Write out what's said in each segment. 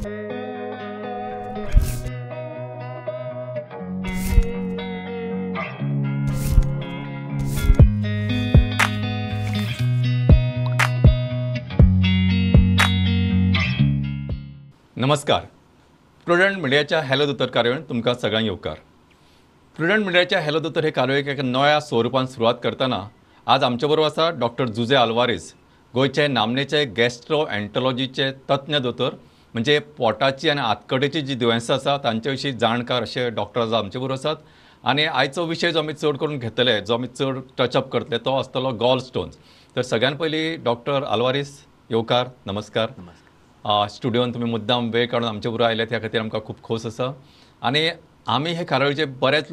नमस्कार. प्रुडंट मिडियाच्या हॅलो दोतोर कार्यावळीन तुमकां सगळ्यांक येवकार. प्रुडंट मिडियाच्या हॅलो दोतोर हे कार्यावळीक एका नव्या स्वरुपान सुरवात करतना आज आमचे बरोबर आसा डॉक्टर जुजे आल्वारेस, गोंयचे नामनेचे गॅस्ट्रोएंटरोलॉजीचे तज्ञ दोतोर. म्हणजे पोटाची आनी आतकडेची जी दुयेंसां आसा तांचे विशीं जाणकार अशे डॉक्टर आज आमचे बरोबर आसात. आनी आयचो विशय जो आमी चड करून घेतले, जो आमी चड टचअप करतले, तो आसतलो गॉल स्टोन्स. तर सगळ्यान पयलीं डॉक्टर आल्वारेस येवकार, नमस्कार. स्टुडिओन तुम्ही मुद्दाम वेळ काढून आमचे बरोबर आयले त्या खातीर आमकां खूब खोस आसा. आनी आमी हे कार्यावळीचे बरेच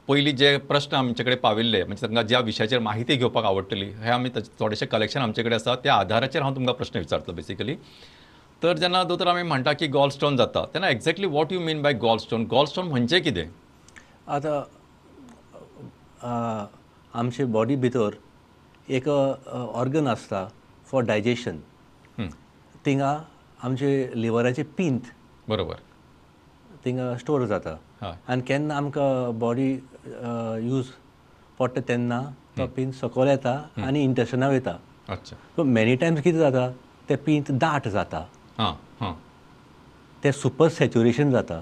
पयलीं जे प्रश्न आमचे कडेन पाविल्ले, म्हणजे तांकां ज्या विशयाचेर माहिती घेवपाक आवडटली, हे आमी थोडेशें कलेक्शन आमचे कडेन आसा. त्या आधाराचेर हांव तुमकां प्रश्न विचारतलो बेसिकली. तर जेन्ना दोतोर आमी म्हणटा की गॉल स्टोन जाता, तेन्ना exactly what you mean by gall stone? Gall stone म्हणजे कितें? आतां आमचे बॉडी भितर एक ऑर्गन आसता फॉर डायजेशन. थिंगा आमचे लिव्हराचे पिंत बरोबर थिंगा स्टोर जाता. आनी केन्ना आमकां बॉडी यूज पडटा तेन्ना तो पिंत सकयल येता आनी इंटेस्टिना वयता. अच्छा. सो मेनी टायम्स कितें जाता, ते पिंत दाट जाता, ते सुपर सॅच्युरेशन जाता.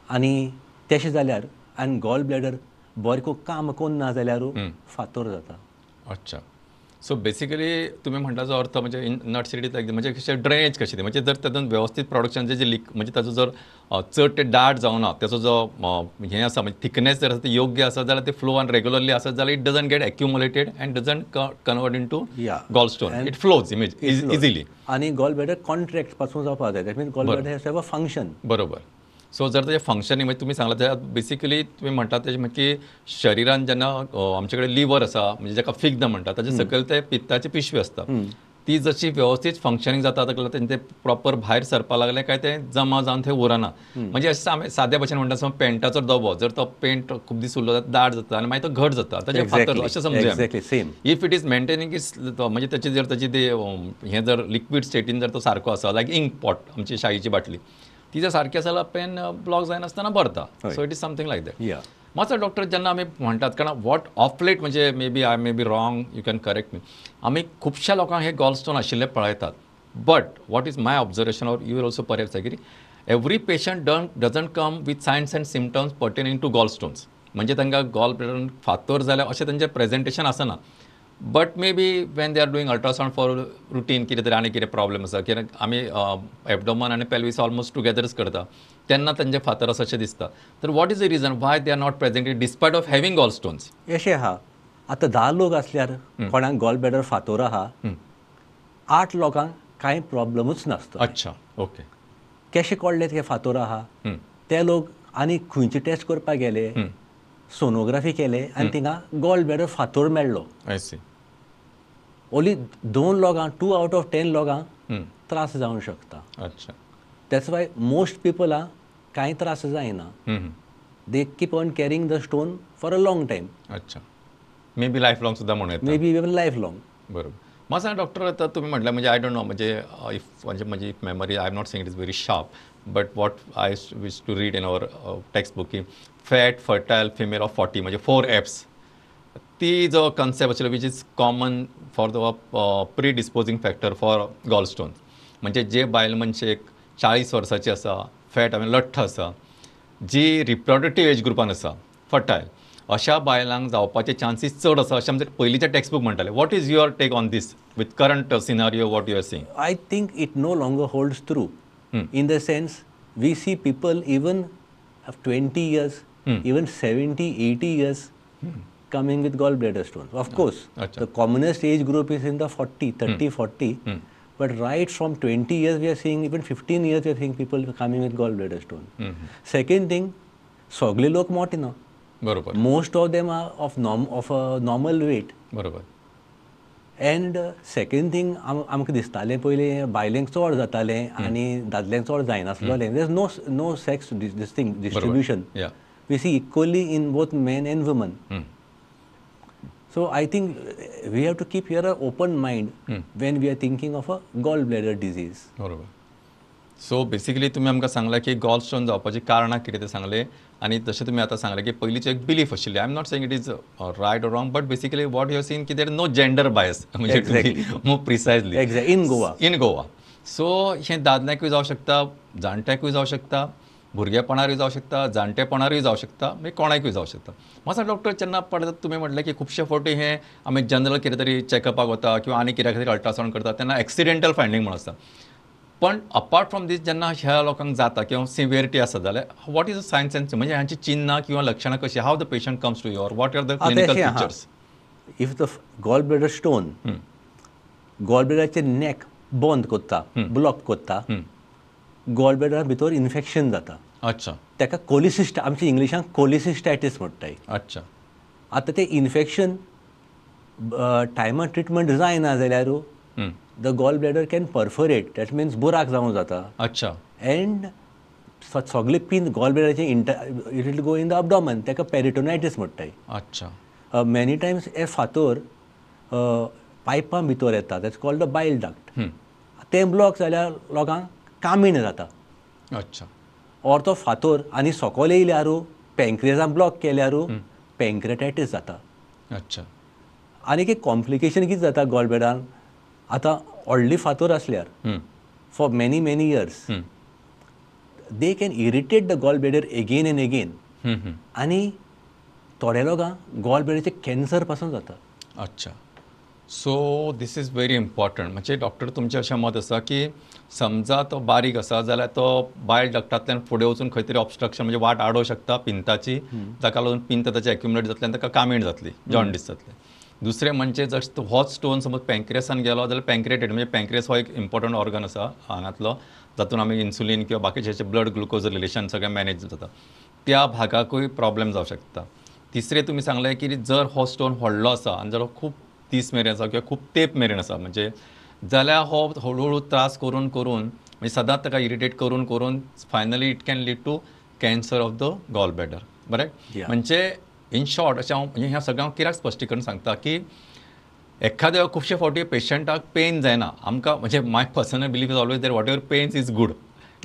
आनी तशें जाल्यार आनी गॉल ब्लॅडर बरें काम करून ना जाल्यार फातर जाता. अच्छा. सो बेसिकली तुम्ही म्हणटाचो अर्थ म्हणजे इन नटसिडीत म्हणजे कशें ड्रेनेज कशें, म्हणजे जर तातूंत व्यवस्थीत प्रोडक्शन जे लीक म्हणजे ताचो जर चड ते दाट जावना, त्याचो जो हें आसा म्हणजे थिकनेस जर ते योग्य आसा जाल्यार ते फ्लो आनी रेग्युलरली आसत जाल्यार it doesn't get accumulated and doesn't convert into gall stone. It flows easily. आनी गॉल ब्लॅडर कॉन्ट्रॅक्ट पासून जावपाक जाय. That means gall bladder has to have a function. बरोबर. सो जर तेजें फंक्शनींग म्हणजे तुमी सांगला त्या बेसिकली तुमी म्हणटा तेजें म्हणजे शरिरान जेन्ना आमचे कडेन लिव्हर आसा, म्हणजे जाका फिग्द म्हणटा, ताचे सकयल ते पित्ताची पिशवी आसता. ती जशी व्यवस्थीत फंक्शनींग जाता ताका तें प्रॉपर भायर सरपाक लागलें काय तें जमा जावन थंय उरना. म्हणजे अशें साद्या भशेन म्हणटा समज पेंटाचो दबो, जर तो पेंट खूब दीस उरलो जाल्यार दाट जाता आनी मागीर तो घट जाता. ताचें फातर अशें समजुया. If it is maintaining is म्हणजे ताची जर ताची ती हें जर लिक्वीड स्टेटीन जर तो सारको आसा, लायक इंक पॉट आमची शाईची बाटली, ती जर सारकी आसा जाल्यार पेन ब्लॉक जायनासतना भरता. So it is something like that. मातसो डॉक्टर जेन्ना आमी म्हणटात कारण वॉट ऑफ लेट म्हणजे maybe I may be wrong, you can correct me, आमी खुबश्या लोकांक हे गॉल स्टोन आशिल्ले पळयतात. But what is my observation or you will also perhaps agree, every patient doesn't come with signs and symptoms pertaining to gallstones. म्हणजे तांकां gall bladder फातर जाल्यार अशें तांचें presentation Asna. But maybe when they are doing ultrasound for routine कितें तरी आनी कितें प्रॉब्लेम आसा, कित्याक आमी एबडोमन आनी पेल्वीस ऑलमोस्ट टुगेदरच करता, तेन्ना तांचे फातर आसा अशें दिसता. तर what is the reason why they are not presented despite of having gall stones? अशें आहा, आतां 10 लोक असल्यार कोणाक गॉल ब्लॅडर फातर आहा, 8 लोकांक कांय प्रॉब्लेमूच नासता. अच्छा. ओके. कशें कळ्ळें ते फातर आहा? ते लोक आनी खंयचे टेस्ट करपाक गेले, सोनोग्राफी केले आनी थिंगा गॉल ब्लॅडर फातर मेळ्ळो. I C. ओन्ली 2 लोकांक 2 आउट ऑफ 10 लोकांक त्रास जावंक शकता. अच्छा. दॅट्स वाय मोस्ट पिपलांक कांय त्रास जायना. They keep on carrying the stone for a long time. अच्छा. मे बी लायफ लॉंग सुद्दां म्हणून येता. Maybe even lifelong. बरोबर. म्हाका सांग डॉक्टर, आतां तुमी म्हटल्यार म्हणजे आय डोंट नो, म्हणजे इफ म्हणजे म्हजी memory I am not saying it is very sharp, but what I wish to read in our textbook की फॅट फर्टायल फिमेल ऑफ 40 म्हणजे 4 Fs, ती जो कन्सेप्ट आशिल्लो which is common for the predisposing factor for gall stone. म्हणजे जे बायल मनशेक 40 वर्साची आसा, fat लठ्ठ आसा, जी रिप्रोडक्टीव एज ग्रुपान आसा, फर्टायल, अशा बायलांक जावपाचे चान्सीस चड आसा अशें आमचे पयलींचे टेक्स्ट बूक म्हणटाले. What is your take on this with current scenario what you are seeing? I think it no longer holds true in the sense we see people even of 20 years, even 70, 80 years coming with gallbladder stones. Of course, the commonest age group is in the 30, 40. But right from 20 years, we are seeing, even 15 years, we are seeing people coming with gallbladder stone. Second thing, सगळे लोक मोठे ना. बरोबर. Most of them are of a normal weight. बरोबर. And second thing, आमकां दिसतालें पयलीं बायलेंक चड जातालें आनी दादल्यांक चड जायनासलें. There is no sex distribution. We see equally in both men and women. So I think we have to keep here an open mind when we are thinking of a gallbladder disease. बरोबर. So basically तुम्ही आमकां सांगला की gall stone जावपाची कारणां कितें तें सांगलें आनी जशें तुमी आतां सांगलें की पयलींची एक बिलीफ आशिल्ली. I am not saying it is right or wrong, but basically what you seen की देर नो जेंडर बायस म्हणजे Exactly. More precisely Exactly. In Goa. In Goa. So हें दादल्यांकूय जावं शकता, जाणट्यांकूय जावं शकता, भुरगेपणारूय जावं शकता, जाणटेपणारूय जावं शकता, मागीर कोणाकूय जावं शकता. म्हाका डॉक्टर जेन्ना पडटा तुमी म्हटलें की खुबशे फावटी हें आमी जनरल कितें तरी चॅकअपाक वता किंवा आनी कित्याक तरी अल्ट्रासावंड करता तेन्ना एक्सिडेंटल फायंडींग म्हणून आसता. पण अपार्ट फ्रॉम दीस जेन्ना ह्या लोकांक जाता किंवा सिवियरिटी आसा जाल्यार what is the signs and म्हणजे हांची चिन्हां किंवा लक्षणां कशी, how the patient comes to your, what are the clinical अशें आहा. Features? If the gallbladder stone, gallbladderचे neck बंद करता, ब्लॉक करता, gallbladder भितर इन्फेक्शन जाता. अच्छा ताका कोलिसिस्ट, आमच्या इंग्लिशान कोलिसिस्टायटीस म्हणटाय. अच्छा आतां तें इन्फेक्शन टायमार ट्रिटमेंट जायना जाल्यार the gall bladder can perforate, that means बुराक जावं जाता. अच्छा एंड सगळे पिन गॉल ब्लॅडरचे it will go in the abdomen, ताका पेरिटोनायटीस म्हणटाय. अच्छा मेनी टायम्स हे फातर पायपां भितर येता, दॅट्स कॉल्ड द बायल डक्ट. तें ब्लॉक जाल्यार लोकांक कामीण जाता. अच्छा ऑर तो फातर आनी सकयल येयल्यार पँक्रियाजान ब्लॉक केल्यार पँक्रेटायटीस जाता. अच्छा आनीक एक कॉम्प्लिकेशन कितें जाता गॉल ब्लॅडरान, आतां व्हडली फातर आसल्यार for many years they can irritate the gall bladder again and again, आनी थोड्या लोकांक गॉल ब्लॅडरचे कॅन्सर पासून जाता. अच्छा so this is very important. म्हणजे डॉक्टर तुमचें अशें मत आसा की समजा तो बारीक आसा जाल्यार तो बायल डक्टांतल्यान फुडें वचून खंय तरी ऑब्स्ट्रक्शन म्हणजे वाट आडोवं शकता पिंताची, जाका लागून पिंत ताची एक्युमुलेट जातली आनी ताका कामीण जातली, जॉन्डिस जातले. दुसरें म्हणजे जर होच स्टोन समज पँक्रियासान गेलो जाल्यार पँक्रिएटेड म्हणजे पँक्रियास हो एक इम्पॉर्टंट ऑर्गन आसा हांगातलो, जातून आमी इन्सुलीन किंवा बाकीचे ब्लड ग्लुकोज रिलेशन सगळें मॅनेज जाता, त्या भागाकूय प्रॉब्लेम जावं शकता. तिसरें तुमी सांगलें की जर हो स्टोन व्हडलो आसा आनी जर खूब दीस मेरेन आसा किंवा खूब तेंप मेरेन आसा म्हणजे जाल्यार हो हळू त्रास करून म्हणजे सदांच ताका इरिटेट करून finally it can lead to cancer of the gall bladder. बरें म्हणजे इन शॉर्ट अशें हांव म्हणजे ह्या सगळ्यांक कित्याक स्पश्टीकरण सांगता की एखाद्या खुबशे फावटी पेशंटाक पेन जायना. आमकां म्हणजे my personal belief is always that whatever pains is good.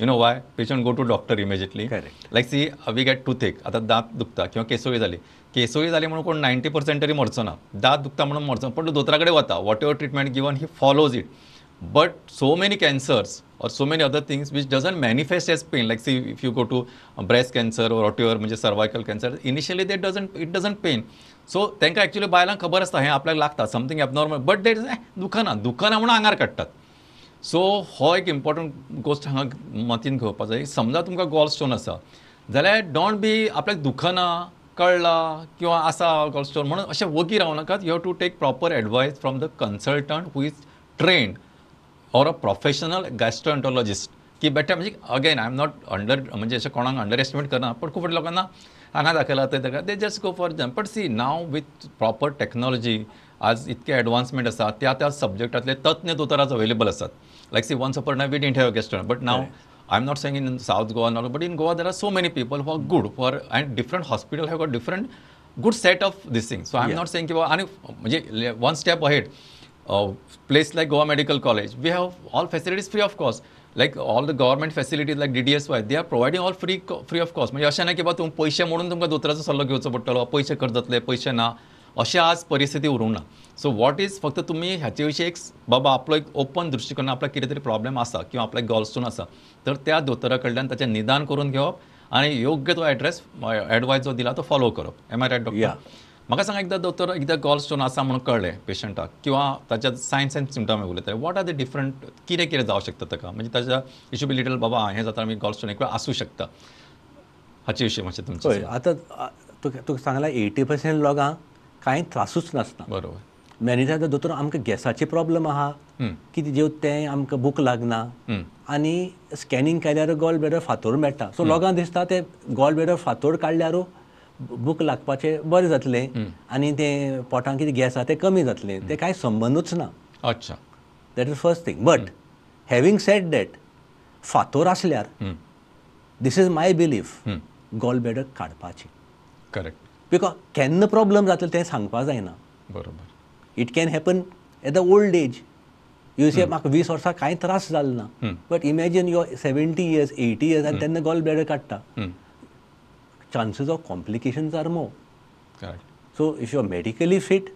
You know why? Patient go to doctor immediately. Like see we get toothache, आतां दांत दुखता किंवा केसोळी जाली म्हणून कोण 90% तरी मरचो ना, दांत दुखता म्हणून मरचो, पण दोतोरा कडेन वता, what ever treatment given he follows it. But so many cancers or so many other things which doesn't manifest as pain, like see if you go to breast cancer or whatever म्हणजे cervical cancer, initially it doesn't pain. So तांकां actually बायलांक खबर आसता हें आपल्याक लागता something abnormal, but देट दुखना म्हणून आंगार काडटात. सो हो एक इम्पॉर्टंट गोश्ट हांगा मतीन घेवपा जाय. समजा तुमकां गॉल स्टोन आसा जाल्यार डोंट बी आपल्याक दुखना कळला किंवा आसा गॉल स्टोन म्हणून अशें वगी रावं नाकात. You have to take proper advice from the consultant who is trained or a professional गॅस्ट्रोएंटरोलॉजिस्ट की बेटर. म्हणजे अगेन आय एम नॉट म्हणजे अशें कोणाक अंडर एस्टिमेट करना, पण खूब लोकांना हांगा दाखयला थंय ताका they just go for them. But see now with proper technology आज इतके एडवान्समेंट आसा, त्या सब्जेक्टातले तज्ञ दोतोर आज अवेलेबल आसात. Like see once upon we didn't have a gastro, but now I am not saying in south Goa not, but in Goa there are so many people who are good for and different hospital have got different good set of this thing. So I am not saying की आणि म्हणजे one step ahead. Place like Goa Medical College, we have all facilities free of cost, like all the government facilities like DDSY, they are providing all free of cost. म्हणजे अशें ना की बाबा तुम्ही पयशे म्हणून तुमकां दोतोराचो सल्लो घेवचो पडटलो, पयशे खर्च जातले, पयशे ना, अशें आज परिस्थिती उरूंक ना. सो वॉट इज फक्त तुम्ही ह्याचे विशीं एक बाबा आपलो एक ओपन दृश्टिकोन, आपल्याक कितें तरी प्रॉब्लेम आसा किंवा आपल्याक गॉल स्टोन आसा तर त्या दोतोरा कडल्यान ताचें निदान करून घेवप आनी योग्य तो एडवायस जो दिला तो फॉलो करप. Am I right doctor? म्हाका सांगा एकदां दोतोर एकदां गॉल स्टोन आसा म्हणून कळलें पेशंटाक किंवा ताच्या सायन्स एंड सिम्टम उलयता, वॉट आर द डिफरंट कितें जावं शकता ताका, म्हणजे ताच्या इशू बी लिटल बाबा हें जाता आमी गॉल स्टोन एक वेळ आसूं शकता, हाचे विशीं मातशें तुमचें. हय, आतां तुका सांगलां 80% लोकांक कांय त्रासूच नासता. बरोबर. मेनी टायम दोतोर आमकां गॅसाचे प्रॉब्लेम आहा, कितें जेवता तें आमकां भूक लागना, आनी स्कॅनिंग केल्यार गॉल ब्लॅडर फातर मेळटा. सो लोकांक दिसता ते गॉल ब्लॅडर फातर काडल्यार भूक लागपाचें बरें जातलें आनी तें पोटांत कितें गॅस आसा तें कमी जातलें. तें कांय संबंदूच ना. अच्छा. That is first thing. But having said that, फातर आसल्यार this is my belief, gall bladder काडपाची. करेक्ट. बिकॉज केन्ना प्रॉब्लेम जातलें तें सांगपा जायना. बरोबर. It can happen at the old age. You say म्हाका 20 वर्सां कांय त्रास जालो ना, but imagine you 70 years 80 years आनी तेन्ना गॉल ब्लॅडर काडटा, chances of complications are more. Correct. So if you are medically fit,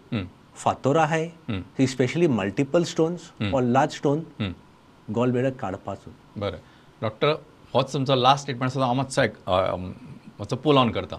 फातोर आहे, especially multiple stones or large stone, gallbladder काडपाचो. बरें डॉक्टर, होच तुमचो लास्ट स्टेटमेंट आसा, हांव मातसो मातसो पुल ऑन करता.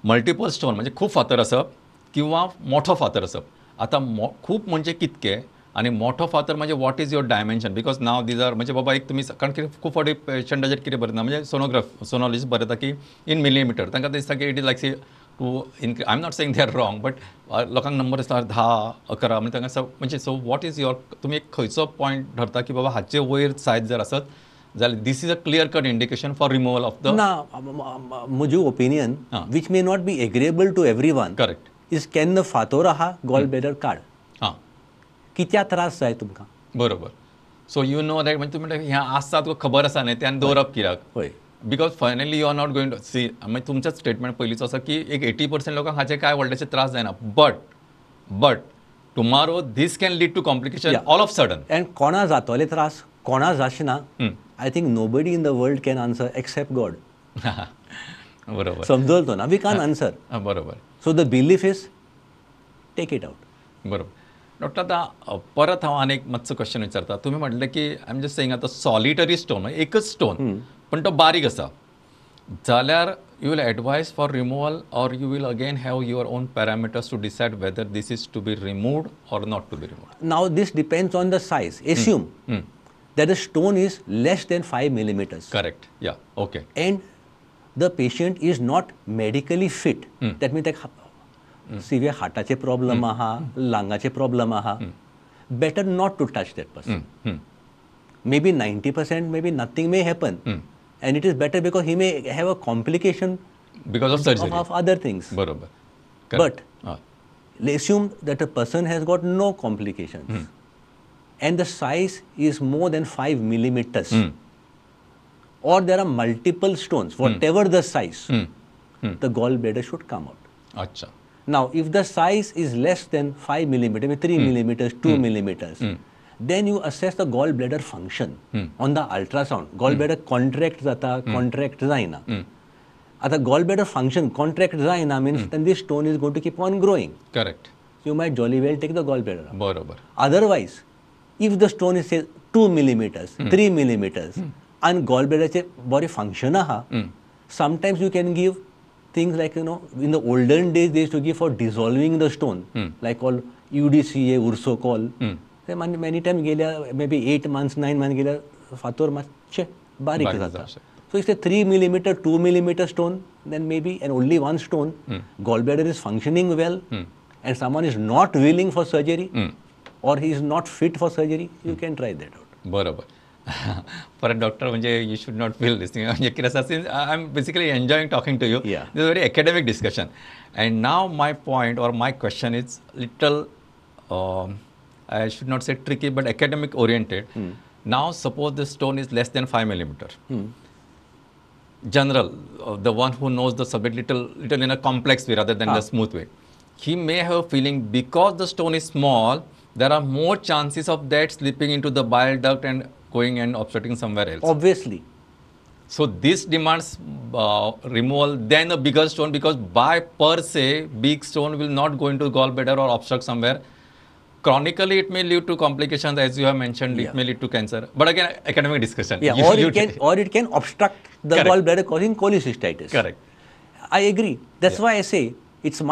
मल्टिपल स्टोन म्हणजे खूब फातर आसप किंवा मोठो फातर आसप. आतां खूब म्हणजे कितके आनी मोठो फातर म्हणजे what is your dimension, because now these are म्हणजे बाबा एक तुमी कारण कितें खूब फावटी पेशंटाचेर कितें बरयता म्हणजे सोनोलॉजिस्ट बरयता की इन मिलीमीटर, तांकां दिसता की it is like see to I am not saying they are wrong, but लोकांक नंबर दिसता 10, 11 म्हणजे तांकां म्हणजे सो वॉट इज युअर, तुमी एक खंयचो पॉयंट धरता की बाबा हाचे वयर सायज जर आसत जाल्यार this is a clear cut indication for removal of the. ना, म्हजी opinion which may not be agreeable to everyone. Correct. Is केन्ना फातोर आहा गॉल ब्लॅडर काड. हां, कित्या त्रास जाय तुमकां. बरोबर. सो यू नो दॅट म्हणजे तुमी हें आसता तुका खबर आसा न्ही तें आनी दवरप कित्याक. होय. Because finally you are not going to see, म्हणजे तुमचेच स्टेटमेंट पयलींचो आसा की एक 80% लोकांक हाचे कांय व्हडलेशे त्रास जायना, but tomorrow this can lead to complication all of sudden. And कोणा जातले त्रास, कोणा जाशना, I think nobody in the world can answer except God. बरोबर. समजलो तो ना, वी कान आन्सर. बरोबर. So the belief is take it out. बरोबर. डॉक्टर, आतां परत हांव आनी एक मातसो क्वेश्चन विचारता. तुमी म्हटलें की आय एम जस्ट सेईंग आतां सॉलिटरी स्टोन एकच स्टोन पण तो बारीक आसा जाल्यार you will advise for removal or you will again have your own parameters to decide whether this is to be removed or not to be removed. Now this depends on the size. Assume that the stone is less than 5 millimeters. Correct. Yeah. Okay. And the patient is not medically fit. That means like severe heartache problem aha, langache problem aha. Better not to touch that person. Maybe 90%, maybe nothing may happen. And it is better because he may have a complication because of surgery. Of other things. Barabar. But let's assume that a person has got no complications. And the size is more than 5 millimeters, or there are multiple stones, whatever the size, the gallbladder should come out. Achha. Now, if the size is less than 5 millimeters, 3 millimeters, 2 millimeters, then you assess the gallbladder function on the ultrasound. Gallbladder contract zata, contract zaina. Ata gallbladder function contract zaina means then this stone is going to keep on growing. Correct. You might jolly well take the gallbladder out. Barabar. Otherwise, if the stone is say 2 millimeters, 3 millimeters, and gallbladder body function aha, sometimes you can give things like, in the olden days they used to give for dissolving the stone, like all UDCA, Ursocol. Many times gelia maybe 8 months, 9 months gelia fator mache barik zata. So it's a 3 millimeter, 2 millimeter stone, then maybe, and only one stone, gallbladder is functioning well, and someone is not willing for surgery, or he is not fit for surgery, you can try that out. बरोबर. परत doctor म्हणजे you should not feel this thing, म्हणजे कितें आसा since I am basically enjoying talking to you. Yeah. This is very academic discussion and now my point or my question is little I should not say tricky but academic oriented. Now suppose the stone is less than 5 millimeter. General, the one who knows the subject little in a complex way rather than the smooth way, he may have a feeling because the stone is small, there are more chances of that slipping into the bile duct and going and obstructing somewhere else. Obviously. So this demands removal than a bigger stone, because by per se big stone will not go into gallbladder or obstruct somewhere. Chronically it may lead to complications, as you have mentioned. It may lead to cancer, but again academic discussion. Yeah, or it can obstruct the gallbladder causing cholecystitis. Correct. I agree. That's why I say it's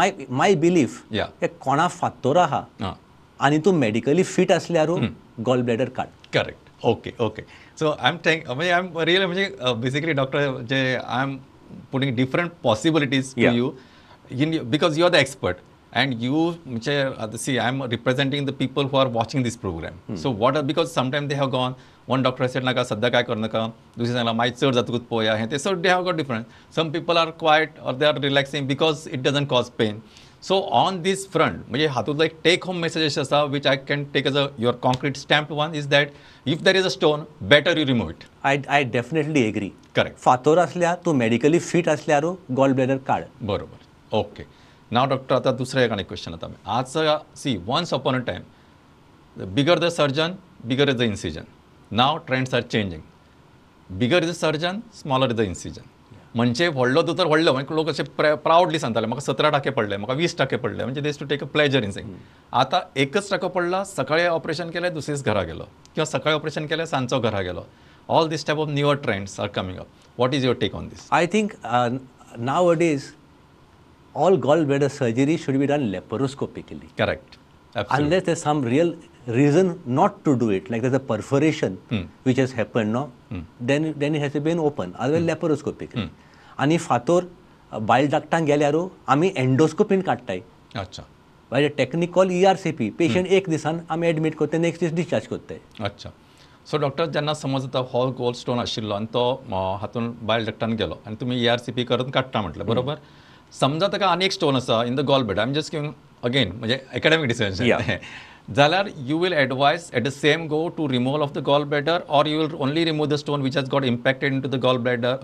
my belief. Yeah. कोणा फातोर आहा आणि तू medically fit असल्यारू gallbladder काड. Correct. Okay. So I am take म्हणजे I am really म्हणजे basically doctor जे I am putting different possibilities to you in because you are the expert. And you, see, I'm representing the people who are watching this program. So what are, because sometimes they have gone, one doctor said, naka sadda kai kar naka, dusri sangla mai chad jatukut poya hai. So they have got different. Some people are quiet or they are relaxing because it doesn't cause pain. So on this front, म्हणजे हातूंतलो एक take home message आसा which I can take as your concrete stamped one is that if there is a stone, better you remove it. I definitely agree. Correct. फातोर असल्या तू medically fit असल्यारू gallbladder काड. बरोबर. Okay. नाव doctor आता दुसरं एक आणि question आता आज see once upon a time bigger the surgeon bigger is the incision. Now trends are changing. Bigger is the surgeon, smaller is the incision. म्हणजे व्हडलो दोतोर व्हडलो म्हणजे लोक असे प्राऊडली सांगताले म्हाका 17% पडले, म्हाका 20% पडले, म्हणजे does to take a pleasure in saying. आता 1% पडला, सकाळी ऑपरेशन केले, दुसरीच घरा गेलो, किंवा सकाळी ऑपरेशन केले, सांजचो घरा गेलो. All this type of newer trends are coming up. What is your take on this? I think nowadays all gallbladder surgery should be done laparoscopically. Correct. Absolutely. Unless there's some real reason not to do it, like there's a perforation which has happened, no? Then it has to be open, otherwise laparoscopically. आणि फातोर बायल डक्टान गेल्यारू आमी एंडोस्कोपीन काडटाय. अच्छा. By technique call ERCP. Patient एक दिसान आमी admit करता, नेक्स्ट दीस डिस्चार्ज करताय. अच्छा. सो डॉक्टर जेन्ना समज आता हॉल गोल्ड स्टोन आशिल्लो आनी तो हातून बायल डक्टान गेलो आनी तुमी ERCP करून काडटा म्हटलं, बरोबर. समजा ताका आनी एक स्टोन आसा in the gall bladder, I am just giving again म्हणजे एकेडमिक डिसिजन, जाल्यार you will advise at the same go to removal of the gall bladder, or you will only remove the stone which has got impacted into the gall bladder,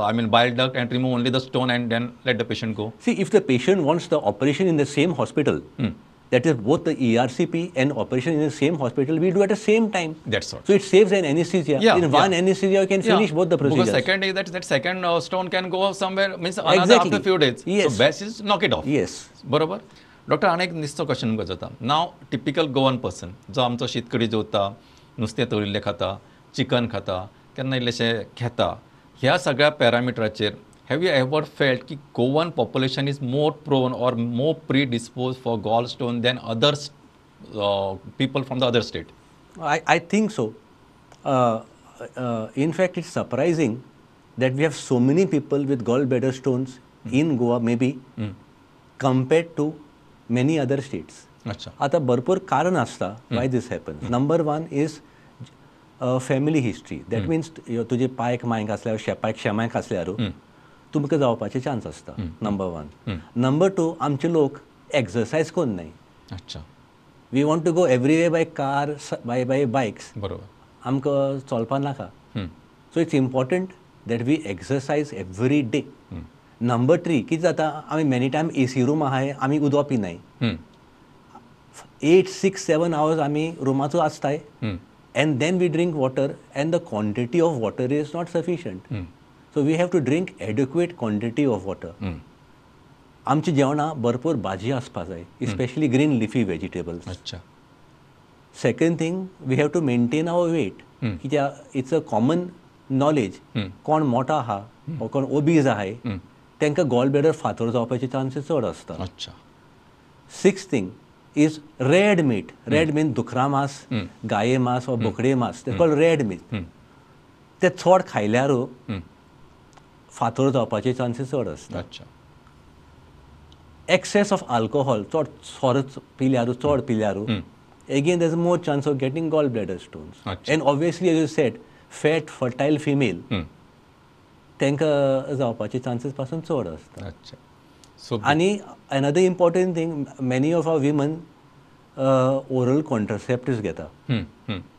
I mean bile duct, and remove only the stone and then let the patient go? See, if the patient wants the operation in the same hospital, that is both the ERCP and operation in the same hospital, we do at the same time. That's all. So it saves an anesthesia. In one anesthesia, you can finish both the procedures. Because second is that second stone can go somewhere, means another after few days. Yes. So best is knock it off. Yes. बरोबर. Doctor अनेक निस्तो question जाता. नाव typical Goan person जो आमचो शीतकडी जेवता, नुस्तें तळिल्लें खाता, chicken खाता, केन्ना इल्लेशें घेता, ह्या सगळ्या पॅरामिटराचेर have you ever felt कि Goan population is more prone or more predisposed for gallstone than others, people from the other state? I think so. In fact, it's surprising that we have so many people with gallbladder stones in Goa, maybe, compared to many other states. अच्छा. आता भरपूर कारण असता why this happens. Number one is family history. That means तुझे पायक मायक असल्यावर शेपायक शेमायक असल्यावर तुमकां जावपाचे चान्स आसता. Number one. नंबर टू, आमचे लोक एक्सरसाइज कोण नाही. अच्छा. We want to go every way by car, by bikes. बरोबर. आमकां चलपा नाका. So it's important that we exercise every day. Number three, कितें जाता, आमी मेनी टायम AC रूम आहाय, आमी उदो पिनाय. 8, 6, 7 hours आमी रुमाचो आसताय, and then we drink water, and the quantity of water is not sufficient. So we have to drink adequate quantity of water. आमची जेवणा भरपूर भाजी आसपा जाय, especially green leafy vegetables. अच्छा. Second thing, we have to maintain our weight. कित्याक it's a common knowledge, कोण मोठा आहा वा कोण obese आहाय, तांकां गॉल ब्लॅडर फातर जावपाचे चान्सेस चड आसता. अच्छा. Sixth thing is red meat. Red means दुखरा मास, गाये मास वा बोकडे मास. They call red meat. ते चड खायल्यार फातर जावपाचे चान्सेस चड आसता. अच्छा. Excess of alcohol, चड सोरो पिल्यारू, again there's more chance of getting gallbladder stones. Achha. And obviously, as you said, fat, fertile female, तांकां जावपाचे चान्सेस पासून चड आसता. अच्छा. So आणि another important thing, many of our women oral contraceptives घेता.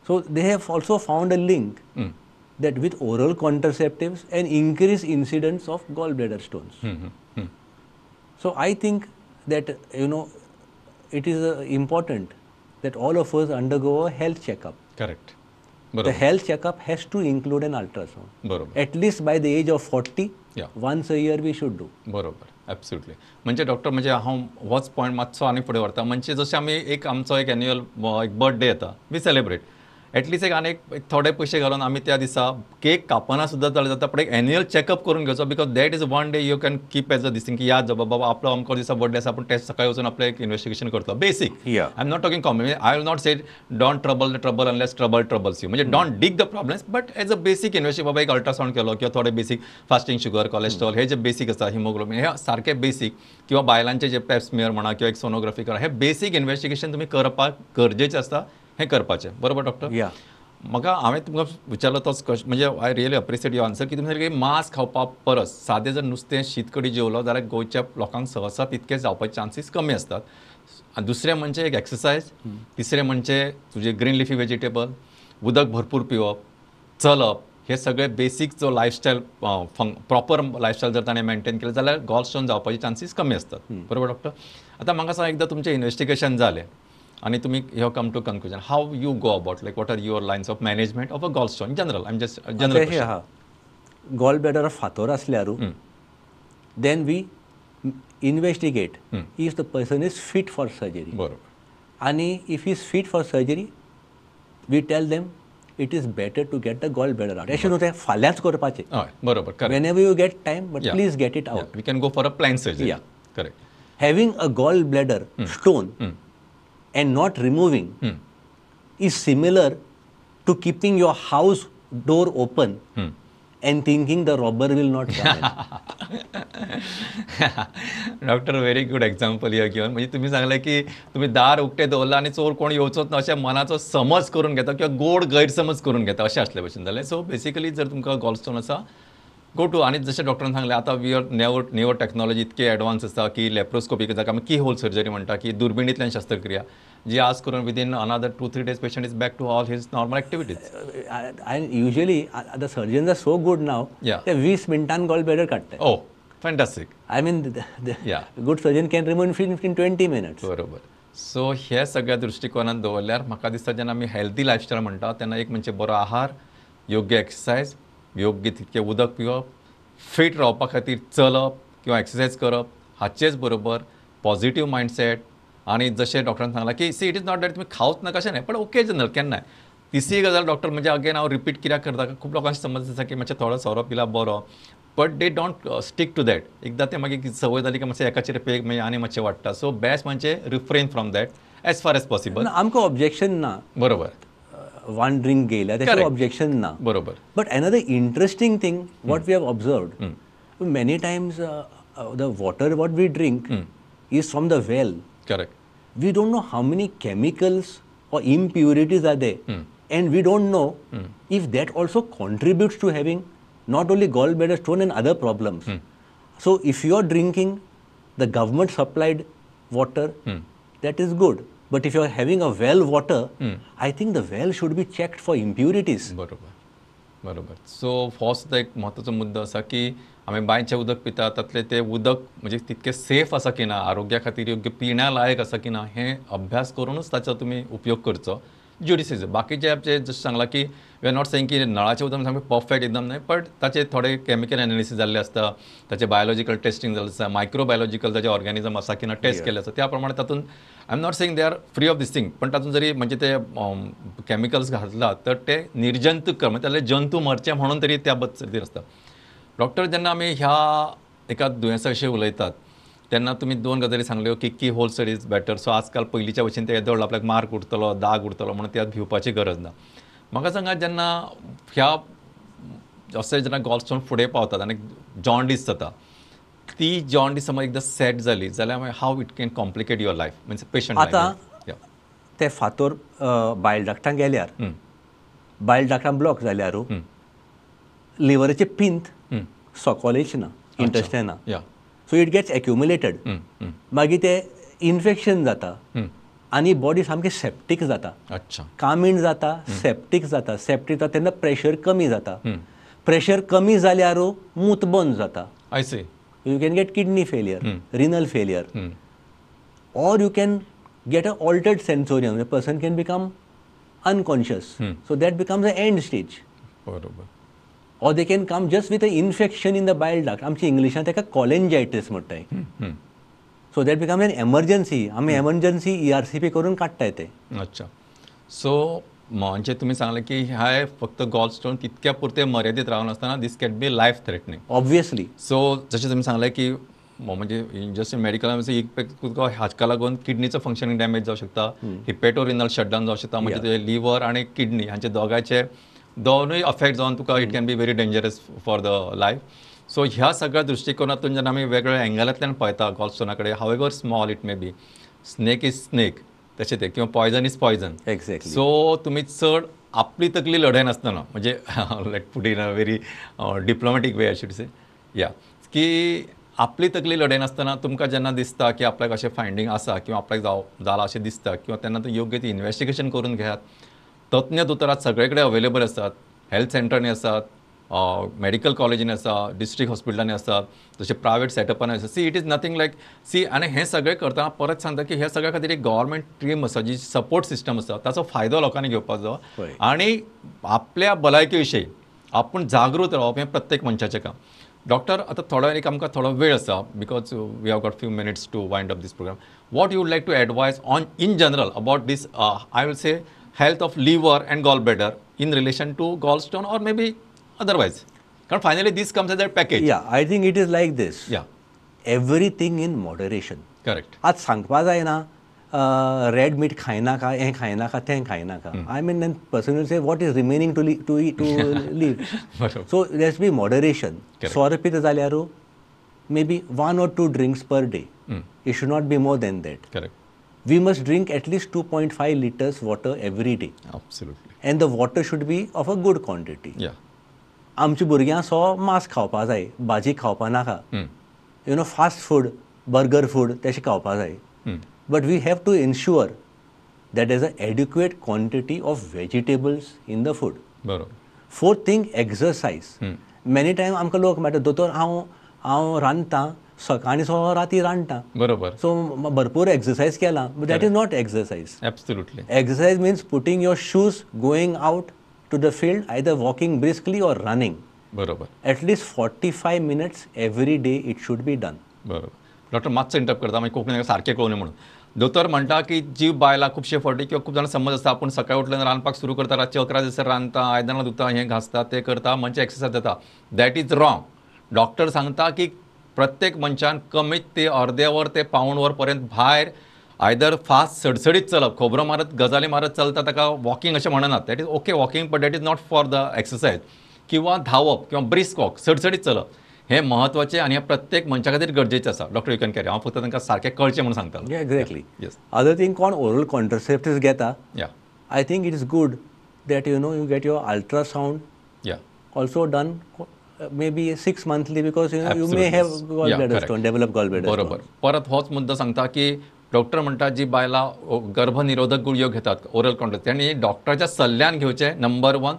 So they have also found a link that with oral contraceptives and increased incidence of gallbladder stones. So I think that, it is important that all of us undergo a health checkup. correct. The बरोबर. health checkup has to include an ultrasound. बरोबर. At least by the age of 40, Yeah. once a year we should do. बरोबर. Absolutely. म्हणजे doctor, म्हणजे हांव होच point मातसो आनी फुडें व्हरता. म्हणजे जशें आमी आमचो एक एन्युअल एक बर्थडे येता, वी सेलिब्रेट. एटलीस्ट एक थोडे पयशे घालून आमी त्या दिसा केक कापना सुद्दां जाल्यार जाता, पण एक एन्युअल चॅकअप करून घेवचो, because that is one day you can keep as a this thing की याद बाबा आपलो अमको दिसा बर्थडे आसा, आपण टेस्ट सकाळी वचून आपलें एक इन्व्हेस्टिगेशन करतो. Basic. Yeah. I am not talking common. I will not say don't trouble the trouble unless troubles you. म्हणजे don't dig the problems, but as a basic investigation, बाबा एक अल्ट्रासाउंड केलो किंवा थोडे बेसिक फास्टिंग शुगर, कोलेस्ट्रॉल, हे जे basic आसा, haemoglobin, हे सारके बेसिक, किंवा बायलांचे जे पेप्समियर म्हणा किंवा एक सोनोग्राफी करा, हे बेसिक इन्व्हेस्टिगेशन तुम्ही करपाक गरजेचें आसता, हे करपाचें. बरोबर डॉक्टर? या. म्हाका हांवें तुमकां विचारलो तोच क्वेश्चन, म्हणजे I really appreciate your answer, की तुमी मांस खावपा परस सादें जर नुस्तें शीतकडी जेवलो जाल्यार गोंयच्या लोकांक सहसा तितके जावपाचे चान्सीस कमी आसतात. दुसरें म्हणजे एक एक्सरसायज, तिसरें म्हणजे तुजे ग्रीन लिफी व्हेजिटेबल, उदक भरपूर पिवप, चलप, हे सगळे बेसिक जो लायफस्टायल प्रॉपर लायफस्टायल जर ताणें मेंटेन केलें जाल्यार गॉल स्टोन जावपाचे चान्सीस कमी आसतात. बरोबर डॉक्टर? आतां म्हाका सांग, एकदां तुमचें इन्व्हेस्टिगेशन जालें आणि तुम्ही you come to conclusion how you go about like what are your lines of management of a gall stone general I am just general हे हा गॉल ब्लॅडर फातर असल्यारू then we investigate if the person is fit for surgery. बरोबर. आणि if is fit for surgery we tell them it is better to get the gall bladder out. अशें न्हू तें फाल्यांच करपाचें. हय बरोबर. Correct. Whenever you get time but please get it out. We can go for a plan surgery. Yeah. Correct. Having a gallbladder stone and not removing is similar to keeping your house door open and thinking the robber will not come in. Doctor very good example here given. म्हणजे तुम्ही सांगले की तुम्ही दार उक्ते दवरला आणि चोर कोण येवचोच ना अशें मनाचो समज करून घेता किंवा गोड गैरसमज करून घेता अशें आसले भशेन जालें. सो बेसिकली जर तुमकां गॉलस्टोन आसा गो टू. आणि जशें डॉक्टरान सांगलें आतां वी आर नेवर टेक्नॉलॉजी इतके एडवान्स आसा की लेप्रोस्कोपी जाका आमी की होल सर्जरी म्हणटा की दुर्बिणींतल्यान शस्त्रक्रिया जी आज करून within another 2-3 days patient is back to all his normal activities. And usually the surgeons are so good now Yeah. ते 20 मिनटान gallbladder काडटात. ओ फॅन्टास्टीक. I mean Yeah. good surgeon can remove in 20 minutes. बरोबर. सो हे सगळ्या दृश्टिकोनात दवरल्यार म्हाका दिसता जेन्ना आमी हेल्दी लायफस्टायल म्हणटा तेन्ना एक म्हणजे बरो आहार, योग्य एक्सरसायज, योग्य तितकें उदक पिवप, फिट रावपा खातीर चलप किंवा एक्सरसायज करप, हाचेच बरोबर पॉझिटिव्ह मायंडसेट. आणि जशें डॉक्टरान सांगलां की C it is not that तुमी खावच नाका अशें न्हय पण ओकेजनल केन्नाय. तिसरी गजाल डॉक्टर म्हणजे अगेन हांव रिपीट कित्याक करता खूब लोकांची समज आसा की मातशें थोडो सोरो पिला बरो but they don't stick to that. एकदां ते मागीर संवय जाली की मातशें एकाचेर पेग मागीर आनी मातशें वाडटा. सो बेस्ट म्हणजे refrain from that as far as possible. आमकां ऑब्जेक्शन ना. बरोबर. One drink गेल्या त्याचं ऑब्जेक्शन ना. बरोबर. But another interesting thing what we have observed many times the water what we drink is from the well. Correct. We don't know how many chemicals or impurities are there and we don't know if that also contributes to having not only gallbladder stone and other problems. So if you are drinking the government supplied water that is good. But if you are having a well water, I think the well should be checked for impurities. बरोबर. बरोबर. So हो सुद्दां एक म्हत्वाचो मुद्दो आसा की आमी बांयचें उदक पिता तातलें तें उदक म्हणजे तितकें सेफ आसा की ना, आरोग्या खातीर योग्य पिण्या लायक आसा की ना हें अभ्यास करूनच ताचो तुमी उपयोग करचो. ज्युडिसीस बाकीचे आमचे जशें सांगलां की वी आर नॉट सेईंग की नळाचें उदक सामकें परफेक्ट एकदम न्हय बट ताचे थोडे केमिकल एनालिसीस जाल्ले आसता, ताचे बायोलॉजिकल टेस्टिंग जाल्लें आसता, मायक्रोबायोलॉजिकल ताचे ऑर्गॅनिजम आसा की ना टेस्ट केल्ले आसा त्या प्रमाणे तातूंत I am not saying they are free of this thing पण तातूंत जरी म्हणजे ते केमिकल्स घातलात तर ते निर्जंतूक कर म्हणजे तातले जंतू मरचे म्हणून तरी त्या पद्दतीन आसता. डॉक्टर जेन्ना आमी ह्या एका दुयेंसा विशीं उलयतात तेन्ना तुमी दोन गजाली सांगल्यो की whole study is better. So आजकाल पयलींच्या भशेन ते येदोळ आपल्याक मार्क उरतलो दाग उरतलो म्हणून त्यात भिवपाची गरज ना. म्हाका सांगात जेन्ना ह्या अशें जेन्ना गॉलस्टोन फुडें पावतात आनी जॉन्डीस जाता ती जॉन्डीस समज एकदां सेट जाली जाल्यार how it can complicate your life म्हणजे पेशंट आतां ते फातर बायल डाक्टांक गेल्यार बायल डाक्टां ब्लॉक जाल्यार लिव्हराचे पिंत सोकोलेच ना इंटेस्टायना. So it gets accumulated. मागीर ते इन्फेक्शन जाता आनी बॉडी सामकी सेप्टीक जाता. कामीण जाता, सेप्टीक जाता. सेप्टीक जाता तेन्ना प्रेशर कमी जाता. प्रेशर कमी जाल्यार मूत बंद जाता. I see. You can get kidney failure, renal failure, or you can get an altered sensorium. The person can become unconscious. So that becomes the end stage. बरोबर. Or they can come just with an infection in the bile duct. आमची इंग्लिशांत ताका cholangitis म्हणटाय. So that becomes an emergency. आमी emergency ERCP करून काडटाय ते. अच्छा. So म्हणजे तुम्ही सांगले की ह्या फक्त गॉलस्टोन तितक्या पुरते मर्यादित रावन आसतना this can be life threatening. Obviously. So जशें तुमी सांगलें की म्हणजे जस्ट मेडिकलान तुका हाका लागून किडनीचं फंक्शनिंग डॅमेज जावं शकता, हिपेटोरिनल शटडावन जावं शकता म्हणजे तुझे लिव्हर आणि किडनी हांचे दोगांचे दोनूय अफेक्ट जावन तुका it can be very dangerous for the life. So ह्या सगळ्या दृश्टिकोनातून जेन्ना आमी वेगवेगळ्या एंगलांतल्यान पळयता गॉलस्टोना कडेन however small it may be snake is snake तशें ते किंवा poison is poison. Exactly. So तुमी चड आपली तकली लढाय नासतना म्हणजे let put in a very diplomatic way I should say या की आपली तकली लढाय नासतना तुमकां जेन्ना दिसता की आपल्याक अशें फायंडींग आसा किंवा आपल्याक जालां अशें दिसता किंवा तेन्ना तूं योग्य ती इन्वेस्टिगेशन करून घेयात. तज्ञ दोतोर आज सगळे कडेन अवेलेबल आसात, हेल्थ सेंटरांनी आसात, मेडिकल कॉलेजींनी आसा, डिस्ट्रिक्ट हॉस्पिटलांनी आसा, जशें प्रायवेट सेटअपान आसा. See it is nothing like see आनी हें सगळें करतना परत सांगता की हे सगळ्या खातीर एक गव्हर्मेंट टीम आसा जी सपोर्ट सिस्टम आसा ताचो फायदो लोकांनी घेवपाचो आनी आपल्या भलायके विशीं आपूण जागृत रावप हें प्रत्येक मनशाचें काम. डॉक्टर आतां थोडो एक आमकां थोडो वेळ आसा because we have got few minutes to wind up this program. What you would like to advise on in general about this I will say health of liver and gall bladder in relation to gall stone or may be otherwise, कारण finally this comes as a package. I think it is like this, या everything in moderation. Correct. आज सांगपा जायना red meat खायनाका, हें खायनाका, तें खायनाका. I mean then person say what is remaining to leave. So let's be moderation. 100 रुपये जाल्यारू may be 1 or 2 drinks per day. It should not be more than that. Correct. We must drink at least 2.5 liters water every day. Absolutely. And the water should be of a good quantity. Yeah. आमची भुरग्यां so मांस खावपा जाय, भाजी खावपा नाका. You know fast food, burger food तशें खावपा जाय. But we have to ensure that is a adequate quantity of vegetables in the food. बरोबर. Fourth thing exercise. Many time आमकां लोक म्हणटा दोतोर हांव रांदतां, सकाळी सो राती रांदता. बरोबर. सो भरपूर एक्सरसायज केला, but that is not exercise. Absolutely. Exercise means putting your shoes, going out to the field, either walking briskly or running. बरोबर. At least 45 minutes every day it should be done. बरोबर. Doctor मातसो interrupt करता, मागीर कोंकणीन सारकें कळूं म्हणून. दोतोर म्हणटा की जीव बायलां खुबशे फावटी किंवा खूब जाणां समज आसता आपूण सकाळी उठल्यान रांदपाक सुरू करता, रातचे 11 दिसता रांदता, आयदनां धुता, हें घासता, तें करता, मनशां एक्सरसायज जाता. That is wrong. डॉक्टर सांगता की प्रत्येक मनशान कमीत ते अर्दे वर ते पावण वर पर्यंत भायर आयदर फास्ट सडसडीत चलप, खोबरो मारत गजाली मारत चलता ताका वॉकिंग अशें म्हणनात. That is okay walking, but that is not for the exercise. किंवा धांवप किंवा ब्रिस्क वॉक, सडसडीत चलप हें महत्वाचें आनी हें प्रत्येक मनशा खातीर गरजेचें आसा. Doctor you can carry. हांव फक्त तांकां सारकें कळचें म्हणून सांगता. Exactly. येस. Other thing, कोण oral contraceptives घेता, या. I think it is good that you get your ultrasound या. also done maybe 6 monthly, because you Absolutely. may have Yeah, gallbladder correct. stone, develop gallbladder बरोबर. stone. परत होच मुद्दा सांगता की डॉक्टर म्हणटा जी बायलां गर्भनिरोधक गुळयो घेतात ओरल कॉन्ट्रॅक्ट, त्यांनी डॉक्टराच्या सल्ल्यान घेवचें. Number 1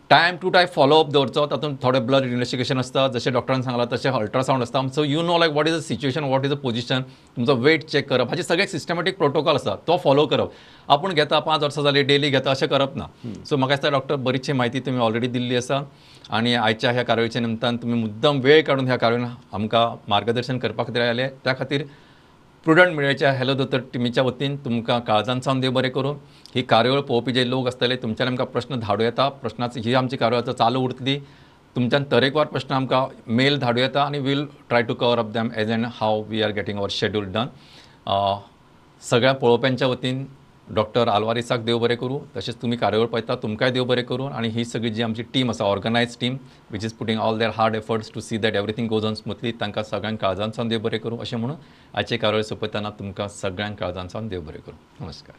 time to time followup दवरचो. तातूंत थोडे ब्लड इन्व्हेस्टिगेशन आसता, जशें डॉक्टरान सांगलां तशें अल्ट्रासावंड आसता. So you know like what is the situation, what is the position, तुमचो वेट चेक करप, हाचे सगळे सिस्टमॅटीक प्रोटोकॉल आसा, तो फॉलो करप. आपूण घेता 5 वर्सां जाली डेली घेता अशें करप ना. सो म्हाका दिसता डॉक्टर बरीचशी म्हायती तुमी ऑलरेडी दिल्ली आसा आनी आयच्या ह्या कार्यावळीच्या निमतान तुमी मुद्दम वेळ काडून ह्या कार्यावळीन आमकां मार्गदर्शन करपा खातीर आयले. त्या खातीर प्रुडंट मिडियाच्या हॅलो दोतोर टिमीच्या वतीन तुमकां काळजान सावन देव बरें करूं. ही कार्यावळ पळोवपी जे लोक आसतले तुमच्यान आमकां प्रश्न धाडूं येता. प्रश्नाची ही आमची कार्यावळ चालू उरतली. तुमच्यान तरेकवार प्रश्न आमकां मेल धाडूं येता आनी will try to cover up them as and how we are getting our schedule done. सगळ्या पळोवप्यांच्या वतीन डॉक्टर आल्वारिसाक देव बरें करूं. तशेंच तुमी कार्यावळ पळयता तुमकांय देव बरें करूं. आनी ही सगळी जी आमची टीम आसा, organise team which is putting all their hard efforts to see that everything goes on smoothly, तांकां सगळ्यांक काळजान सावन देव बरें करूं. अशें म्हणून आयचे कार्यावळ सोंपयतना तुमकां सगळ्यांक काळजान सावन देव बरें करूं. नमस्कार.